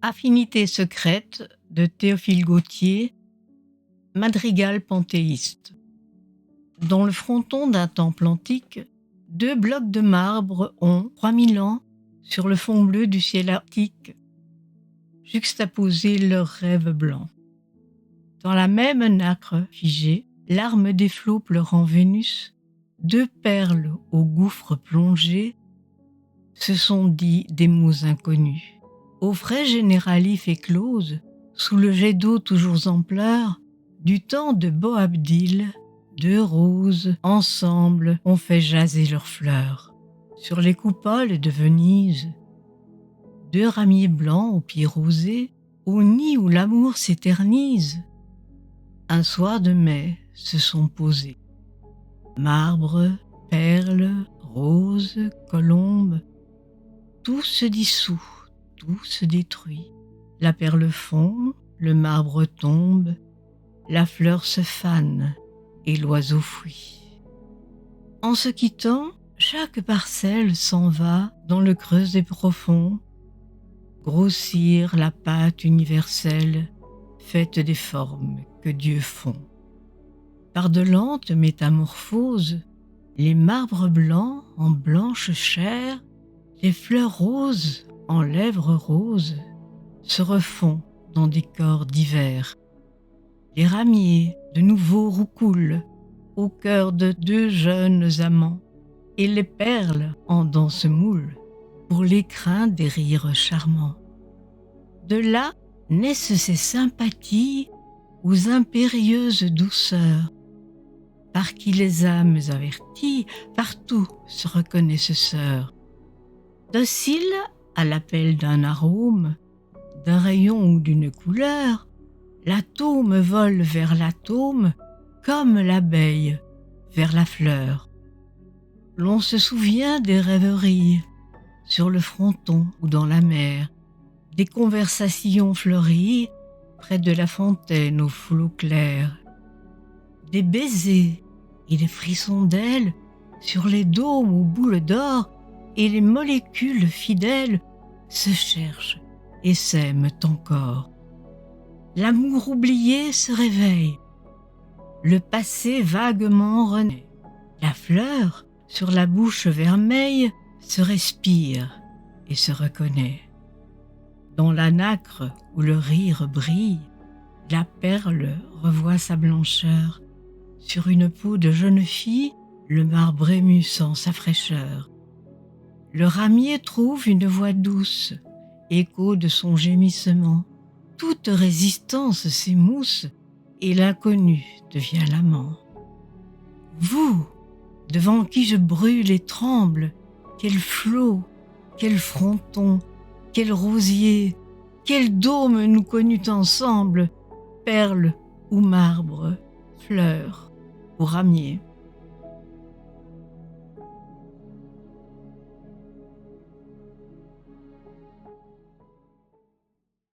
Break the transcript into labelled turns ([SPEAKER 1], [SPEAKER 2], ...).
[SPEAKER 1] Affinité secrète de Théophile Gautier, madrigal panthéiste. Dans le fronton d'un temple antique, 2 blocs de marbre ont, 3000 ans, sur le fond bleu du ciel arctique, juxtaposé leurs rêves blancs. Dans la même nacre figée, larme des flots pleurant Vénus, 2 perles au gouffre plongé, se sont dit des mots inconnus. Au frais généralif éclose, sous le jet d'eau toujours en pleurs, du temps de Boabdil, 2 roses ensemble ont fait jaser leurs fleurs. Sur les coupoles de Venise, 2 ramiers blancs aux pieds rosés, au nid où l'amour s'éternise, un soir de mai se sont posés. Marbre, perles, roses, colombes, tout se dissout, tout se détruit. La perle fond, le marbre tombe, la fleur se fane et l'oiseau fuit. En se quittant, chaque parcelle s'en va dans le creux des profonds, grossir la pâte universelle, faite des formes que Dieu fond. Par de lentes métamorphoses, les marbres blancs en blanche chair, les fleurs roses en lèvres roses, se refont dans des corps divers. Les ramiers de nouveau roucoulent au cœur de 2 jeunes amants, et les perles en danse moulent pour l'écrin des rires charmants. De là naissent ces sympathies aux impérieuses douceurs, par qui les âmes averties partout se reconnaissent sœurs. Dociles à l'appel d'un arôme, d'un rayon ou d'une couleur, l'atome vole vers l'atome comme l'abeille vers la fleur. L'on se souvient des rêveries sur le fronton ou dans la mer, des conversations fleuries près de la fontaine aux flots clairs, des baisers et des frissons d'ailes sur les dômes aux boules d'or, et les molécules fidèles se cherchent et s'aiment encore. L'amour oublié se réveille, le passé vaguement renaît. La fleur, sur la bouche vermeille, se respire et se reconnaît. Dans la nacre où le rire brille, la perle revoit sa blancheur. Sur une peau de jeune fille, le marbre ému sent sa fraîcheur. Le ramier trouve une voix douce, écho de son gémissement. Toute résistance s'émousse et l'inconnu devient l'amant. Vous, devant qui je brûle et tremble, quel flot, quel fronton, quel rosier, quel dôme nous connut ensemble, perle ou marbre, fleur ou ramier.